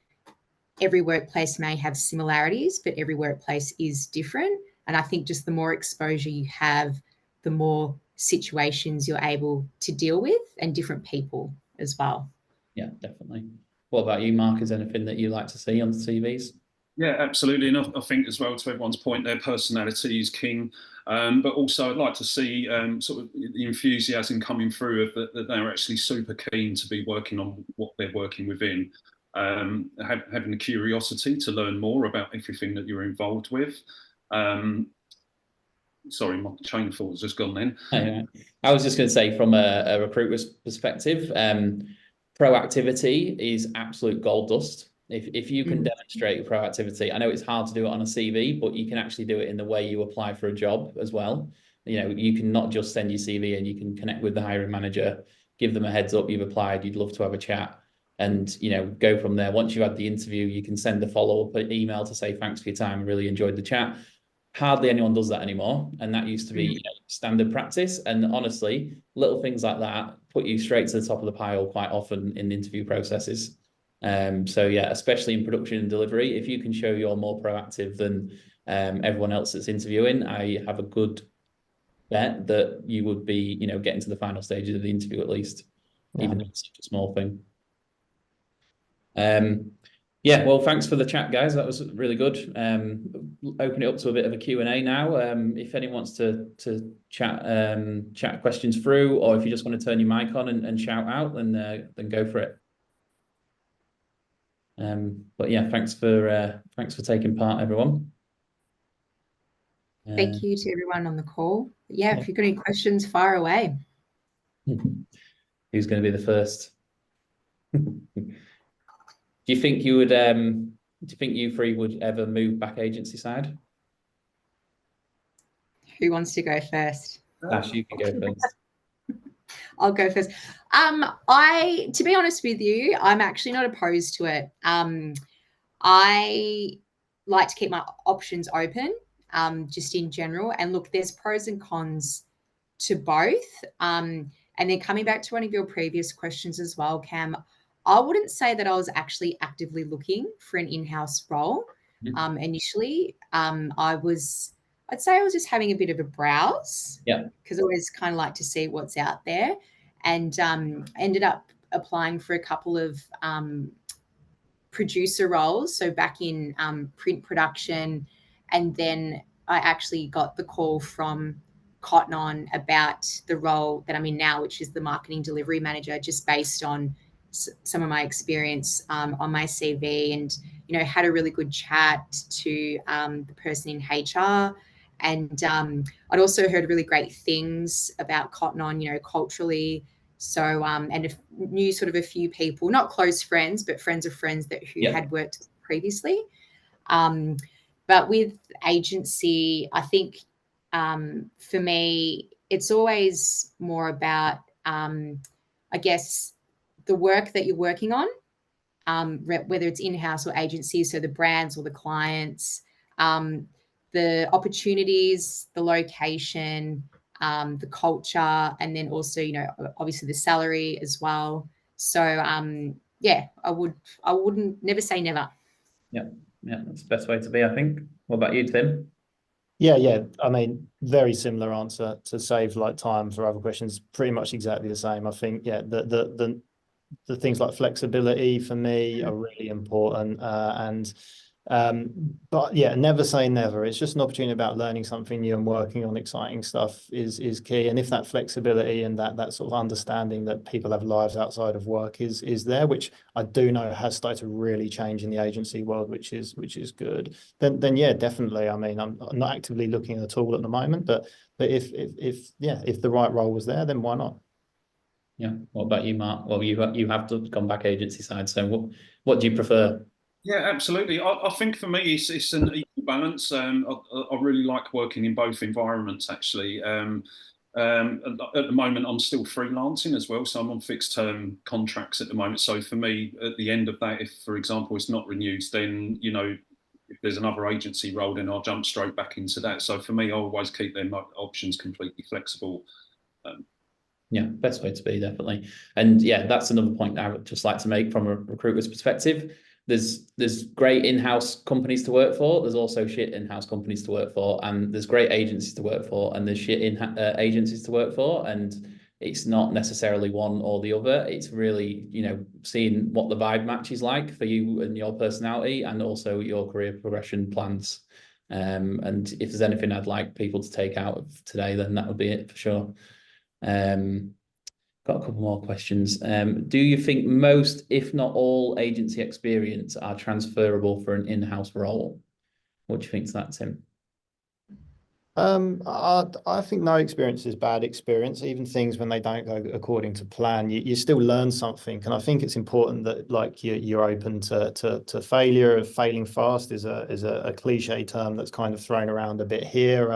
every workplace may have similarities, but every workplace is different. And I think just the more exposure you have, the more situations you're able to deal with, and different people as well. Yeah, definitely. What about you, Mark? Is there anything that you like to see on the CVs? Yeah, absolutely. And I think as well, to everyone's point, their personality is king. But also I'd like to see sort of the enthusiasm coming through of that they're actually super keen to be working on what they're working within. Having the curiosity to learn more about everything that you're involved with. Sorry, my chain of thought has just gone then. I was just going to say, from a recruiter's perspective, proactivity is absolute gold dust. If you can demonstrate proactivity, I know it's hard to do it on a CV, but you can actually do it in the way you apply for a job as well. You can not just send your CV and you can connect with the hiring manager, give them a heads up you've applied, you'd love to have a chat, and go from there. Once you've had the interview, you can send a follow-up email to say thanks for your time, really enjoyed the chat. Hardly anyone does that anymore, and that used to be standard practice. And honestly, little things like that put you straight to the top of the pile quite often in the interview processes. So yeah, especially in production and delivery, if you can show you're more proactive than everyone else that's interviewing, I have a good bet that you would be, getting to the final stages of the interview at least, even if it's such a small thing. Yeah, well, thanks for the chat, guys. That was really good. Open it up to a bit of a Q&A now. If anyone wants to chat questions through, or if you just want to turn your mic on and shout out, then go for it. But yeah, thanks for taking part, everyone. Thank you to everyone on the call. Yeah, if you've got any questions, fire away. Who's going to be the first? Do you think you would? Do you think you three would ever move back agency side? Who wants to go first? Ash, you can go first. I'll go first. To be honest with you, I'm actually not opposed to it. I like to keep my options open, just in general. And look, there's pros and cons to both. And then coming back to one of your previous questions as well, Cam, I wouldn't say that I was actually actively looking for an in-house role. Initially. I'd say I was just having a bit of a browse. Yeah. Because I always kind of like to see what's out there, and ended up applying for a couple of producer roles. So back in print production, and then I actually got the call from Cotton On about the role that I'm in now, which is the marketing delivery manager, just based on some of my experience on my CV, and had a really good chat to the person in HR. And I'd also heard really great things about Cotton On, culturally. So and knew sort of a few people, not close friends, but friends of friends who had worked previously. But with agency, I think for me, it's always more about, I guess, the work that you're working on, whether it's in-house or agency, so the brands or the clients, the opportunities, the location, the culture, and then also, obviously the salary as well. So yeah, I wouldn't never say never. Yeah, that's the best way to be, I think. What about you, Tim? Yeah. I mean, very similar answer to save like time for other questions. Pretty much exactly the same. I think, the things like flexibility for me are really important. But yeah, never say never. It's just an opportunity about learning something new and working on exciting stuff is key. And if that flexibility and that sort of understanding that people have lives outside of work is there, which I do know has started to really change in the agency world, which is good. Then yeah, definitely. I mean, I'm not actively looking at all at the moment, but if the right role was there, then why not? Yeah. What about you, Mark? Well, you have gone back agency side. So what do you prefer? Yeah, absolutely. I think for me, it's an equal balance. I really like working in both environments, actually. At the moment, I'm still freelancing as well, so I'm on fixed term contracts at the moment. So for me, at the end of that, if, for example, it's not renewed, then, if there's another agency role, then I'll jump straight back into that. So for me, I always keep them options completely flexible. Yeah, best way to be, definitely. And yeah, that's another point I would just like to make from a recruiter's perspective. There's great in-house companies to work for. There's also shit in-house companies to work for, and there's great agencies to work for, and there's shit agencies to work for. And it's not necessarily one or the other. It's really, seeing what the vibe match is like for you and your personality, and also your career progression plans. And if there's anything I'd like people to take out of today, then that would be it for sure. Got a couple more questions. Do you think most, if not all, agency experience are transferable for an in-house role? What do you think to that, Tim? I think no experience is bad experience. Even things when they don't go according to plan, you still learn something. And I think it's important that like you're open to failure. Failing fast is a cliche term that's kind of thrown around a bit here.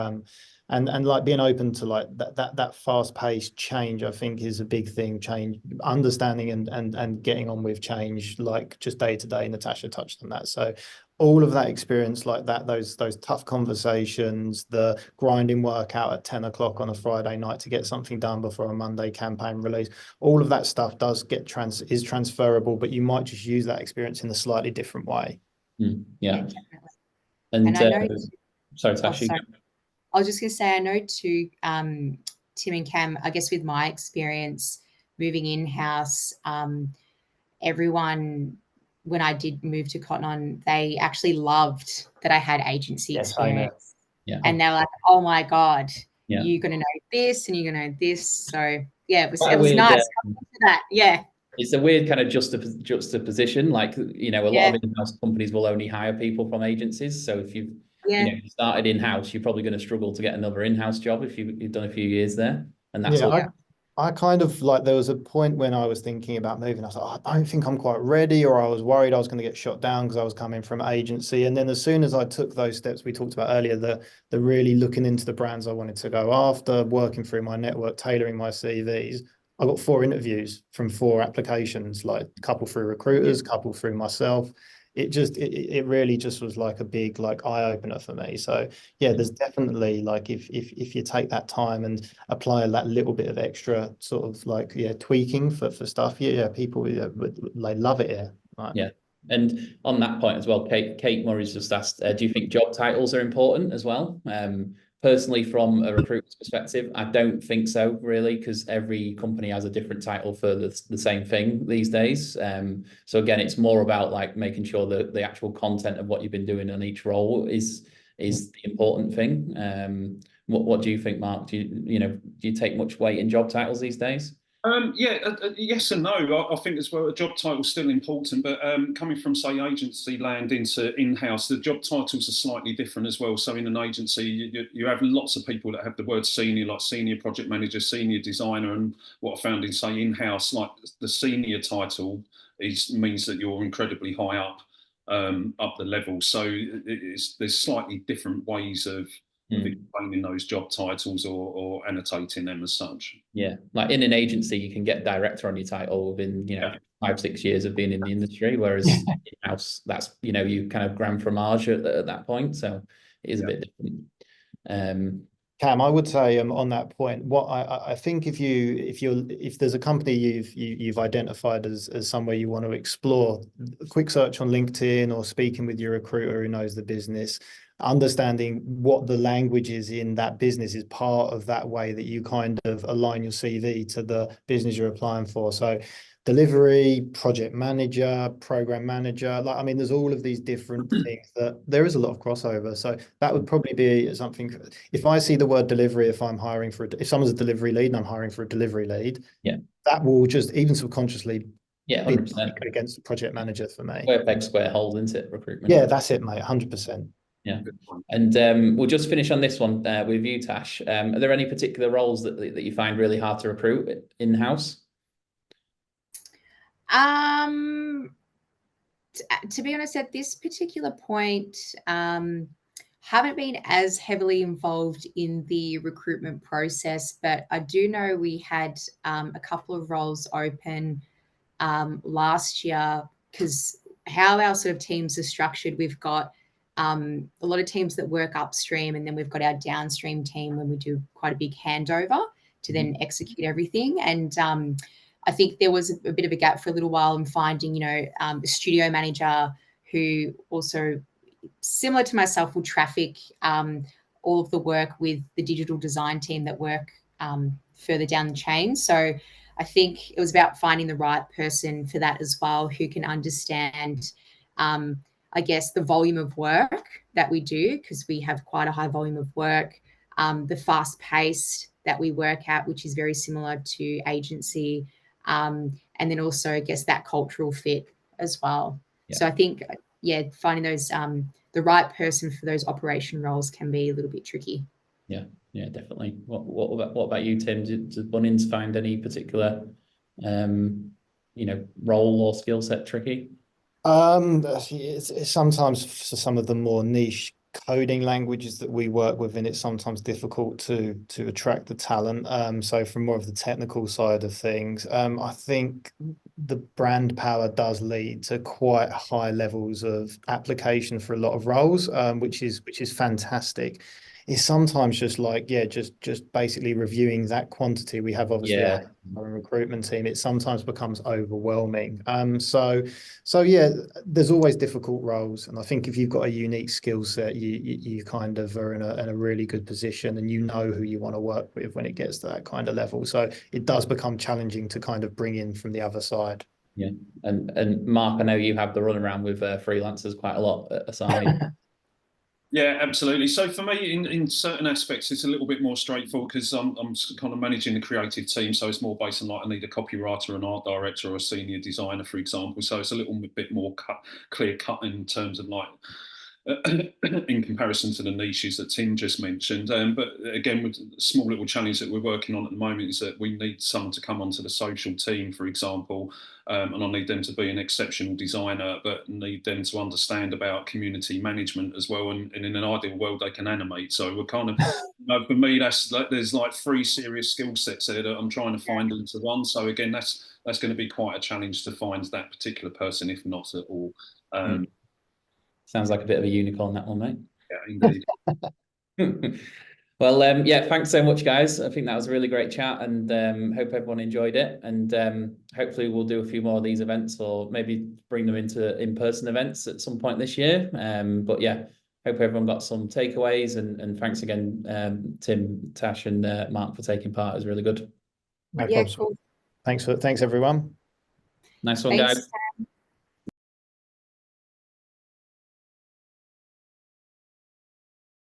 And like being open to like that fast-paced change, I think is a big thing. Change, understanding and getting on with change, like just day to day. Natasha touched on that. So all of that experience like that, those tough conversations, the grinding work out at 10 o'clock on a Friday night to get something done before a Monday campaign release, all of that stuff does get is transferable, but you might just use that experience in a slightly different way. Yeah. Definitely. And I know sorry, Tash. I was just going to say, I know too, Tim and Cam, I guess with my experience moving in-house, everyone, when I did move to Cotton On, they actually loved that I had agency experience. Yeah. And they were like, oh my God, Yeah. you're going to know this and you're going to know this. So yeah, it was weird, nice coming to that. Yeah. It's a weird kind of juxtaposition. Like, a lot of in-house companies will only hire people from agencies. So if you started in-house, you're probably going to struggle to get another in-house job if you've done a few years there. And that's I kind of like, there was a point when I was thinking about moving. I was like, I don't think I'm quite ready, or I was worried I was going to get shot down because I was coming from agency. And then as soon as I took those steps we talked about earlier, the really looking into the brands I wanted to go after, working through my network, tailoring my CVs, I got 4 interviews from 4 applications, like a couple through recruiters, couple through myself. It really just was like a big like eye opener for me. So yeah, there's definitely like if you take that time and apply that little bit of extra sort of like tweaking for stuff, people they love it here. Right? Yeah. And on that point as well, Kate Murray's just asked, do you think job titles are important as well? Personally, from a recruiter's perspective, I don't think so, really, because every company has a different title for the same thing these days. So again, it's more about like making sure that the actual content of what you've been doing on each role is the important thing. What do you think, Mark? Do you take much weight in job titles these days? Yes and no. I think as well, a job title is still important, but coming from, say, agency land into in-house, the job titles are slightly different as well. So in an agency, you have lots of people that have the word senior, like senior project manager, senior designer, and what I found in, say, in-house, like the senior title means that you're incredibly high up the level. So there's slightly different ways of explaining those job titles or annotating them as such. Yeah, like in an agency, you can get director on your title within 5-6 years of being in the industry, whereas in-house, that's you kind of grand fromage at that point, so it is a bit different. Cam, I would say on that point, what I think if there's a company you've identified as somewhere you want to explore, a quick search on LinkedIn or speaking with your recruiter who knows the business, understanding what the language is in that business is part of that way that you kind of align your CV to the business you're applying for. So delivery, project manager, program manager, like, I mean, there's all of these different things that there is a lot of crossover. So that would probably be something, if I see the word delivery, if someone's a delivery lead and I'm hiring for a delivery lead, that will just even subconsciously be 100% against the project manager for me. Square peg, square hole, isn't it? Recruitment. Yeah, that's it, mate. 100%. Yeah, and we'll just finish on this one with you, Tash. Are there any particular roles that you find really hard to recruit in-house? To be honest, at this particular point, haven't been as heavily involved in the recruitment process, but I do know we had a couple of roles open last year, because how our sort of teams are structured, we've got a lot of teams that work upstream, and then we've got our downstream team when we do quite a big handover to then execute everything. And I think there was a bit of a gap for a little while in finding, a studio manager who also, similar to myself, will traffic all of the work with the digital design team that work further down the chain. So I think it was about finding the right person for that as well, who can understand I guess, the volume of work that we do, because we have quite a high volume of work, the fast pace that we work at, which is very similar to agency, and then also, I guess, that cultural fit as well. So I think, finding those the right person for those operation roles can be a little bit tricky. Yeah, definitely. What about you, Tim? Does Bunnings find any particular role or skill set tricky? It's sometimes for some of the more niche coding languages that we work with, and it's sometimes difficult to attract the talent. So from more of the technical side of things, I think the brand power does lead to quite high levels of application for a lot of roles, which is fantastic. It's sometimes just like, just basically reviewing that quantity. We have obviously a recruitment team. It sometimes becomes overwhelming. So there's always difficult roles. And I think if you've got a unique skill set, you kind of are in a really good position, and you know who you want to work with when it gets to that kind of level. So it does become challenging to kind of bring in from the other side. Yeah. And Mark, I know you have the runaround with freelancers quite a lot at Asahi. Yeah, absolutely. So for me, in certain aspects, it's a little bit more straightforward, because I'm kind of managing the creative team. So it's more based on, like, I need a copywriter, an art director, or a senior designer, for example. So it's a little bit more clear cut in terms of, like, in comparison to the niches that Tim just mentioned. But again, with the small little challenge that we're working on at the moment is that we need someone to come onto the social team, for example, and I need them to be an exceptional designer, but need them to understand about community management as well. And in an ideal world, they can animate. So we're kind of, for me, there's like 3 serious skill sets there that I'm trying to find into one. So again, that's going to be quite a challenge to find that particular person, if not at all. Sounds like a bit of a unicorn, that one, mate. Yeah, indeed. Well, thanks so much, guys. I think that was a really great chat, and hope everyone enjoyed it. And hopefully we'll do a few more of these events, or maybe bring them into in-person events at some point this year. But yeah, hope everyone got some takeaways, and thanks again, Tim, Tash, and Mark, for taking part. It was really good. No problem. Cool. Thanks everyone. Nice one, guys.